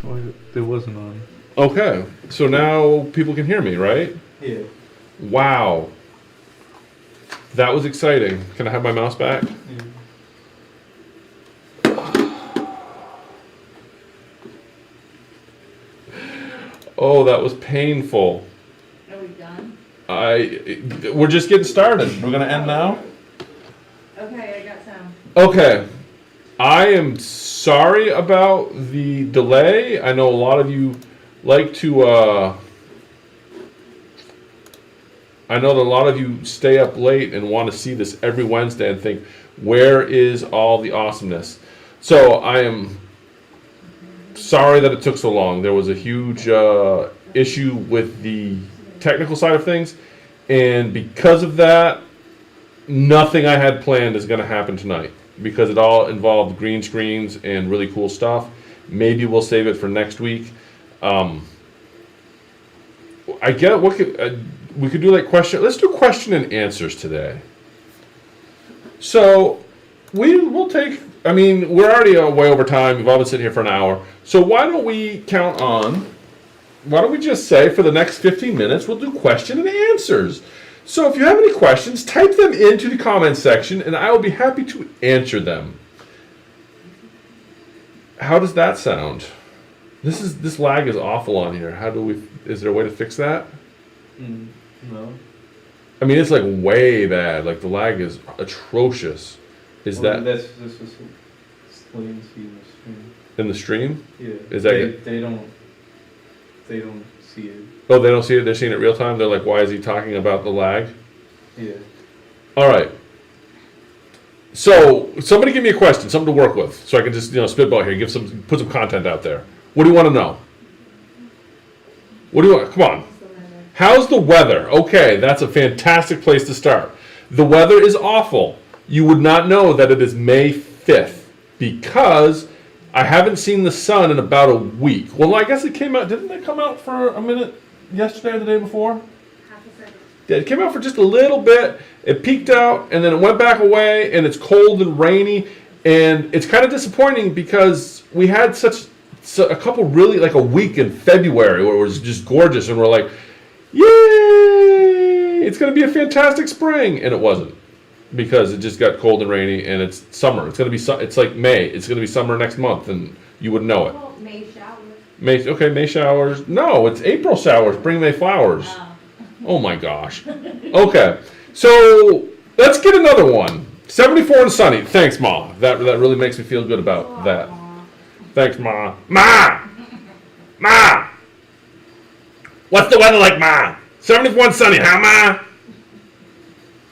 Oh, it wasn't on. Okay, so now people can hear me, right? Yeah. Wow. That was exciting. Can I have my mouse back? Yeah. Oh, that was painful. Are we done? We're just getting started. We're gonna end now? Okay, I got some. Okay. I am sorry about the delay. I know a lot of you like to, I know that a lot of you stay up late and want to see this every Wednesday and think, where is all the awesomeness? So I am sorry that it took so long. There was a huge issue with the technical side of things, and because of that, nothing I had planned is going to happen tonight because it all involved green screens and really cool stuff. Maybe we'll save it for next week. I get what we could do like question. Let's do question and answers today. So we'll take. I mean, we're already way over time. We've all been sitting here for an hour. So why don't we count on? Why don't we just say for the next 15 minutes we'll do question and answers. So if you have any questions, type them into the comments section, and I will be happy to answer them. How does that sound? This lag is awful on here. How do we? Is there a way to fix that? No. I mean, it's like way bad. Like the lag is atrocious. Is Well, that that's just explain to you the stream. in the stream? Yeah. Is that they don't see it. Oh, they don't see it. They're seeing it real time. They're like, why is he talking about the lag? Yeah. All right. So somebody give me a question, something to work with, so I can just spitball here, put some content out there. What do you want to know? What do you want? Come on. How's the weather? Okay, that's a fantastic place to start. The weather is awful. You would not know that it is May 5th because I haven't seen the sun in about a week. Well, I guess it came out. Didn't it come out for a minute yesterday or the day before? Half a second. Yeah, it came out for just a little bit. It peaked out and then it went back away, and it's cold and rainy, and it's kind of disappointing because we had a couple really like a week in February where it was just gorgeous, and we're like, yay! It's going to be a fantastic spring, and it wasn't because it just got cold and rainy, and it's summer. It's going to be it's like May. It's going to be summer next month, and you wouldn't know it. Well, May showers. May showers. No, it's April showers. Bring May flowers. Oh my gosh. Okay, so let's get another one. 74 and sunny. Thanks, Ma. That really makes me feel good about that. Thanks, Ma. Ma! What's the weather like, Ma? 74 and sunny, huh, Ma?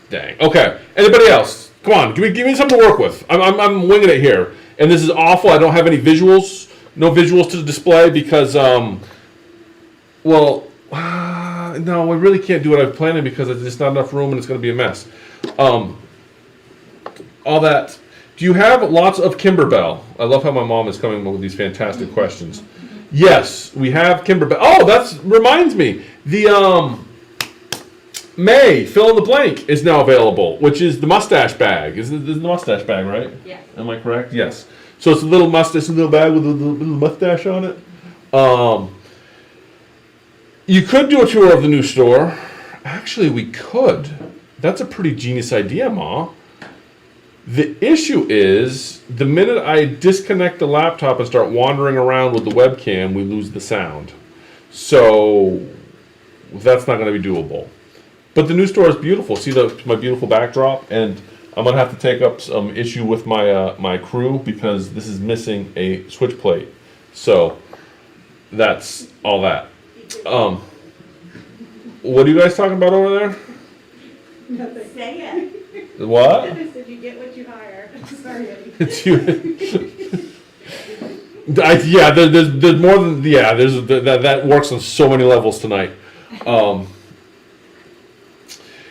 Dang. Okay. Anybody else? Come on. Give me something to work with. I'm winging it here, and this is awful. I don't have any visuals. No visuals to display because no, I really can't do what I've planned because there's just not enough room and it's going to be a mess. All that. Do you have lots of Kimberbell? I love how my mom is coming up with these fantastic questions. Yes, we have Kimberbell. Oh, that reminds me. The May fill in the blank is now available, which is the mustache bag. This is the mustache bag, right? Yes. Am I correct? Yes. So it's a little mustache, a little bag with a little mustache on it. You could do a tour of the new store. Actually, we could. That's a pretty genius idea, Ma. The issue is, the minute I disconnect the laptop and start wandering around with the webcam, we lose the sound. So that's not going to be doable. But the new store is beautiful. See my beautiful backdrop? And I'm going to have to take up some issue with my crew because this is missing a switch plate. So that's all that. What are you guys talking about over there? Nothing. Say it. What? I said you get what you hire. Sorry, Eddie. It's you. There's more than that works on so many levels tonight.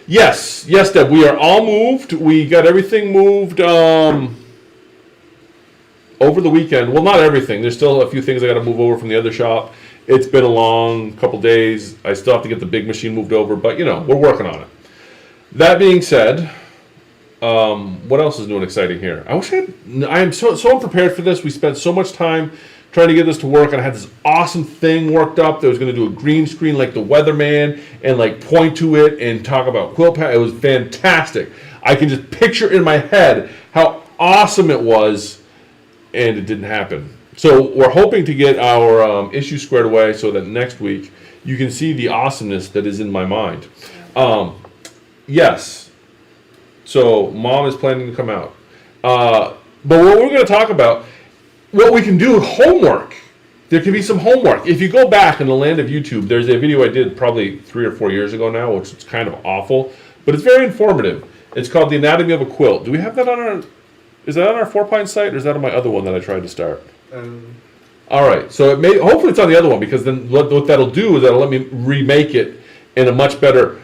Yes, Deb. We are all moved. We got everything moved over the weekend. Well, not everything. There's still a few things I got to move over from the other shop. It's been a long couple days. I still have to get the big machine moved over, but we're working on it. That being said, what else is new and exciting here? I am so unprepared for this. We spent so much time trying to get this to work, and I had this awesome thing worked up that was going to do a green screen like the weatherman and like point to it and talk about quilt pattern. It was fantastic. I can just picture in my head how awesome it was, and it didn't happen. So we're hoping to get our issue squared away so that next week you can see the awesomeness that is in my mind. Yes. So Mom is planning to come out. But what we're going to talk about, what we can do, homework. There can be some homework. If you go back in the land of YouTube, there's a video I did probably 3 or 4 years ago now, which is kind of awful, but it's very informative. It's called The Anatomy of a Quilt. Do we have that on our, is that on our 4-Pine site, or is that on my other one that I tried to start? All right, so it may, hopefully it's on the other one, because then what that'll do is that'll let me remake it in a much better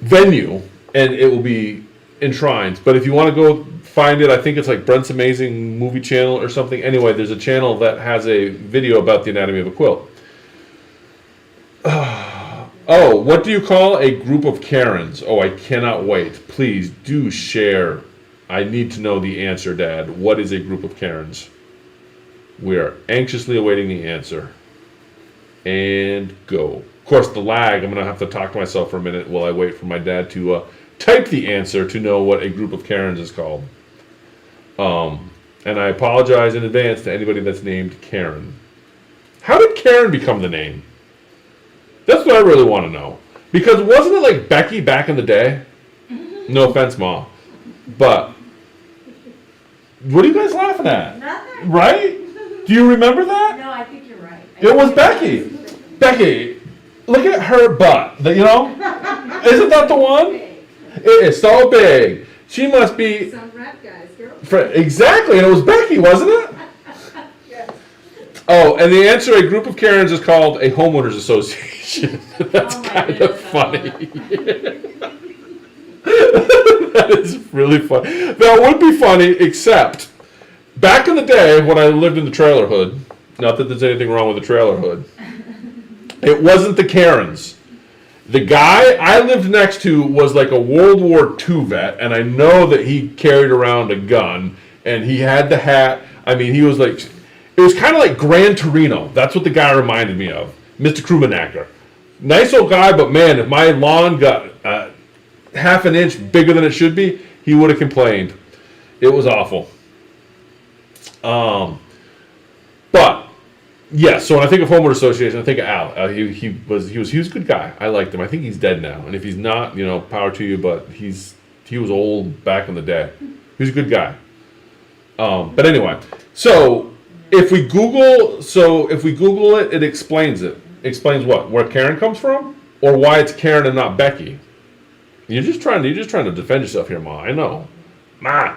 venue, and it will be enshrined. But if you want to go find it, I think it's like Brent's Amazing Movie Channel or something. Anyway, there's a channel that has a video about the anatomy of a quilt. Oh, what do you call a group of Karens? Oh, I cannot wait. Please do share. I need to know the answer, Dad. What is a group of Karens? We are anxiously awaiting the answer. And go. Of course, the lag, I'm going to have to talk to myself for a minute while I wait for my dad to type the answer to know what a group of Karens is called. And I apologize in advance to anybody that's named Karen. How did Karen become the name? That's what I really want to know. Because wasn't it like Becky back in the day? No offense, Ma. But, what are you guys laughing at? Nothing. Right? Do you remember that? No, I think you're right. It was Becky. Becky, look at her butt. You know? Isn't that the one? It is so big. She must be... Some rap guys, girl. Exactly, and it was Becky, wasn't it? Yes. Oh, and the answer, a group of Karens, is called a homeowners association. That's kind of funny. That is really funny. That would be funny, except back in the day when I lived in the trailer hood, not that there's anything wrong with the trailer hood, it wasn't the Karens. The guy I lived next to was like a World War II vet, and I know that he carried around a gun, and he had the hat. I mean, he was like, it was kind of like Gran Torino. That's what the guy reminded me of, Mr. Krummenacker. Nice old guy, but man, if my lawn got half an inch bigger than it should be, he would have complained. It was awful. But yeah, so when I think of homeowner association, I think of Al. He was a good guy. I liked him. I think he's dead now, and if he's not, power to you. But he was old back in the day. He was a good guy. But anyway, so if we Google it, it explains it. Explains what? Where Karen comes from, or why it's Karen and not Becky. You're just trying to defend yourself here, Ma. I know, Ma.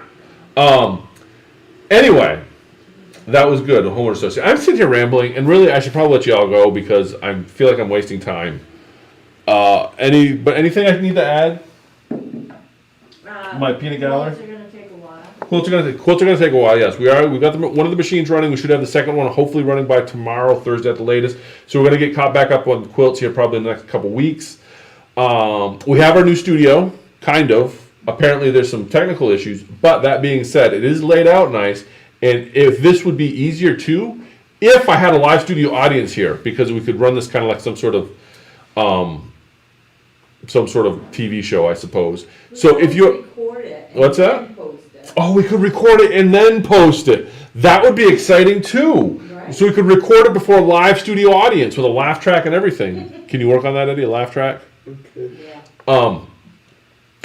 Anyway. That was good, a homeowner association. I'm sitting here rambling, and really, I should probably let you all go because I feel like I'm wasting time. Anything I need to add? My peanut gallery? Quilts are going to take a while. Quilts are going to take a while. Yes, we are. We've got one of the machines running. We should have the second one hopefully running by tomorrow, Thursday at the latest. So we're going to get caught back up on quilts here probably in the next couple weeks. We have our new studio, kind of. Apparently, there's some technical issues, but that being said, it is laid out nice. And if this would be easier too, if I had a live studio audience here, because we could run this kind of like some sort of TV show, I suppose. So if you record it, what's that? and post it. Oh, we could record it and then post it. That would be exciting too. Right. So we could record it before a live studio audience with a laugh track and everything. Can you work on that, Eddie? A laugh track? Yeah.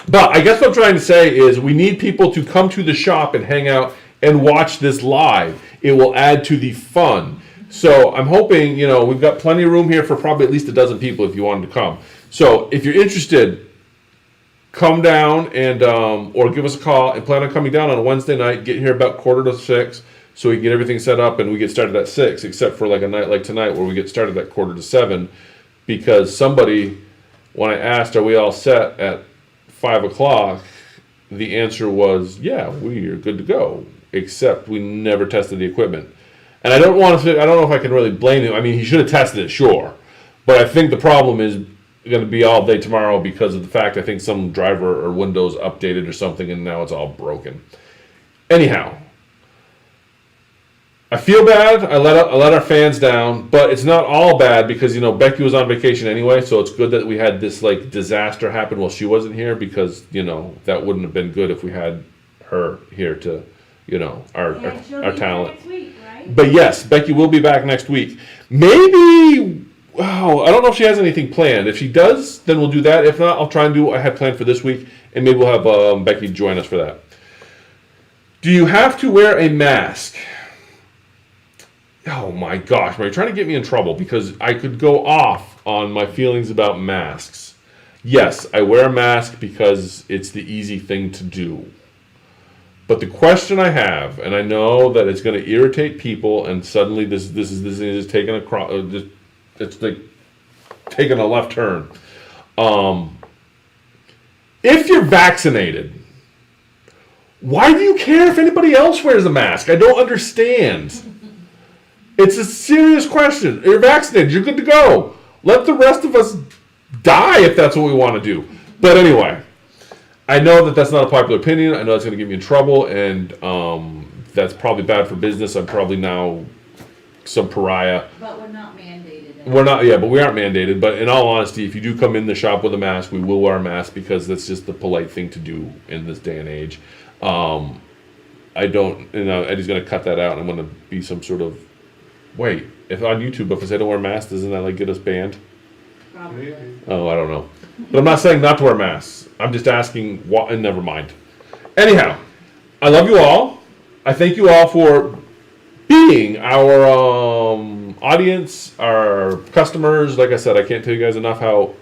But I guess what I'm trying to say is we need people to come to the shop and hang out and watch this live. It will add to the fun. So I'm hoping, we've got plenty of room here for probably at least a dozen people if you wanted to come. So if you're interested, come down and or give us a call and plan on coming down on a Wednesday night. Get here about 5:45 so we can get everything set up and we get started at 6, except for like a night like tonight where we get started at 6:45 because somebody, when I asked, are we all set at 5 o'clock, the answer was, yeah, we are good to go. Except we never tested the equipment. And I don't know if I can really blame him. I mean, he should have tested it, sure. But I think the problem is going to be all day tomorrow because of the fact I think some driver or Windows updated or something and now it's all broken. Anyhow, I feel bad. I let our fans down, but it's not all bad because Becky was on vacation anyway, so it's good that we had this like disaster happen while she wasn't here because that wouldn't have been good if we had her here to our She'll our be talent. next week, right? But yes, Becky will be back next week. Maybe. Oh, I don't know if she has anything planned. If she does, then we'll do that. If not, I'll try and do what I had planned for this week, and maybe we'll have Becky join us for that. Do you have to wear a mask? Oh my gosh, are you trying to get me in trouble? Because I could go off on my feelings about masks. Yes, I wear a mask because it's the easy thing to do. But the question I have, and I know that it's going to irritate people, and suddenly this is taking it's like taking a left turn. If you're vaccinated, why do you care if anybody else wears a mask? I don't understand. It's a serious question. You're vaccinated. You're good to go. Let the rest of us die if that's what we want to do. But anyway, I know that that's not a popular opinion. I know it's going to get me in trouble, and that's probably bad for business. I'm probably now some pariah. But we're not mandated. We're not, yeah, but we aren't mandated. But in all honesty, if you do come in the shop with a mask, we will wear a mask because that's just the polite thing to do in this day and age. I don't, Eddie's going to cut that out, and I'm going to be some sort of, wait, if on YouTube, if I say don't wear masks, doesn't that like get us banned? Probably. Oh, I don't know. But I'm not saying not to wear masks. I'm just asking what, and never mind. Anyhow, I love you all. I thank you all for being our audience, our customers. Like I said, I can't tell you guys enough how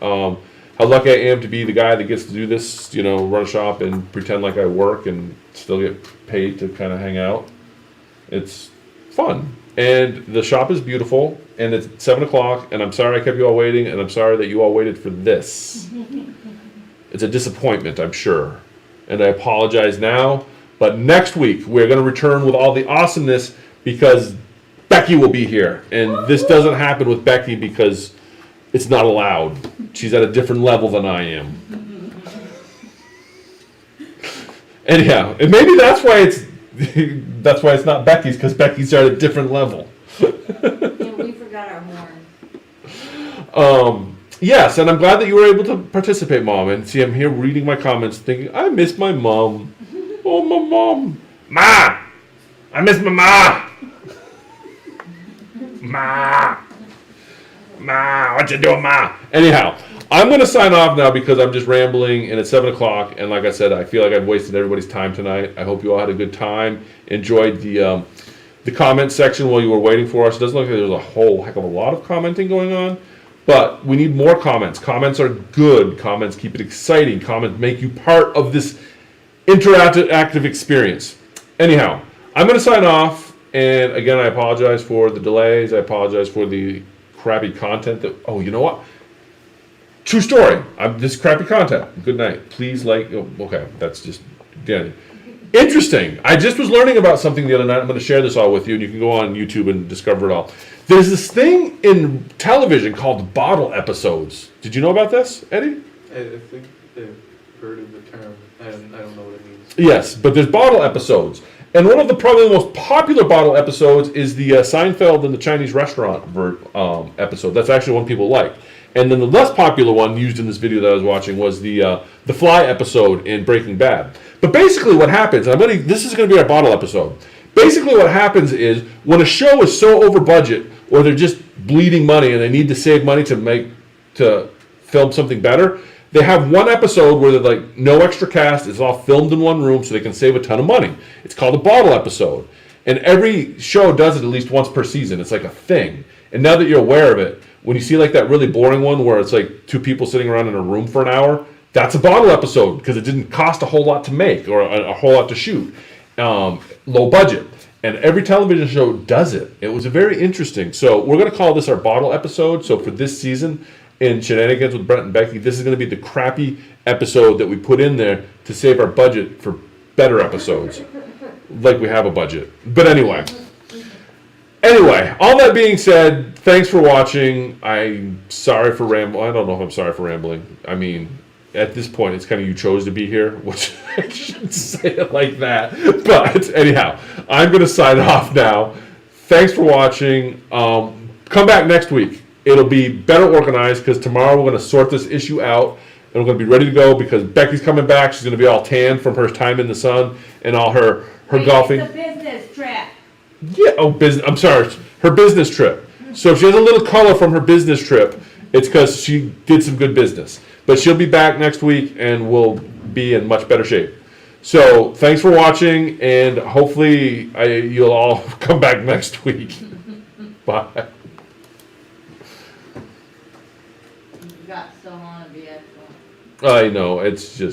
lucky I am to be the guy that gets to do this, run a shop and pretend like I work and still get paid to kind of hang out. It's fun. And the shop is beautiful, and it's 7 o'clock, and I'm sorry I kept you all waiting, and I'm sorry that you all waited for this. It's a disappointment, I'm sure. And I apologize now, but next week we're going to return with all the awesomeness because Becky will be here. And this doesn't happen with Becky because it's not allowed. She's at a different level than I am. Anyhow, and maybe that's why it's not Becky's, because Becky's at a different level. Yeah, we forgot our horn. Yes, and I'm glad that you were able to participate, Mom. And see, I'm here reading my comments thinking, I miss my mom. Oh, my mom. Ma! I miss my ma! Ma, what you doing, Ma? Anyhow, I'm going to sign off now because I'm just rambling, and it's 7 o'clock, and like I said, I feel like I've wasted everybody's time tonight. I hope you all had a good time, enjoyed the comment section while you were waiting for us. It doesn't look like there's a whole heck of a lot of commenting going on, but we need more comments. Comments are good. Comments keep it exciting. Comments make you part of this interactive experience. Anyhow, I'm going to sign off, and again, I apologize for the delays. I apologize for the crappy content that, oh, you know what? True story. This crappy content. Good night. Please okay, that's just, yeah. Interesting. I just was learning about something the other night. I'm going to share this all with you, and you can go on YouTube and discover it all. There's this thing in television called bottle episodes. Did you know about this, Eddie? I think I've heard of the term. I don't know what it means. Yes, but there's bottle episodes. And one of the probably the most popular bottle episodes is the Seinfeld and the Chinese restaurant episode. That's actually one people like. And then the less popular one used in this video that I was watching was the Fly episode in Breaking Bad. But basically what happens, this is going to be our bottle episode. Basically what happens is when a show is so over budget or they're just bleeding money and they need to save money to film something better, they have one episode where they're like, no extra cast, it's all filmed in one room so they can save a ton of money. It's called a bottle episode. And every show does it at least once per season. It's like a thing. And now that you're aware of it, when you see like that really boring one where it's like two people sitting around in a room for an hour, that's a bottle episode because it didn't cost a whole lot to make or a whole lot to shoot. Low budget. And every television show does it. It was very interesting. So we're going to call this our bottle episode. So for this season in Shenanigans with Brent and Becky, this is going to be the crappy episode that we put in there to save our budget for better episodes. Like we have a budget. But anyway, all that being said, thanks for watching. I'm sorry for rambling. I don't know if I'm sorry for rambling. I mean, at this point, it's kind of you chose to be here, which I shouldn't say it like that. But anyhow, I'm going to sign off now. thanks for watching. Come back next week. It'll be better organized because tomorrow we're going to sort this issue out and we're going to be ready to go because Becky's coming back. She's going to be all tan from her time in the sun and all her Wait, golfing. It's a business trip. Yeah, oh, business. I'm sorry, her business trip. So if she has a little color from her business trip, it's because she did some good business. But she'll be back next week and we'll be in much better shape. So thanks for watching, and hopefully you'll all come back next week. Bye. You've got so long to be excellent. I know, it's just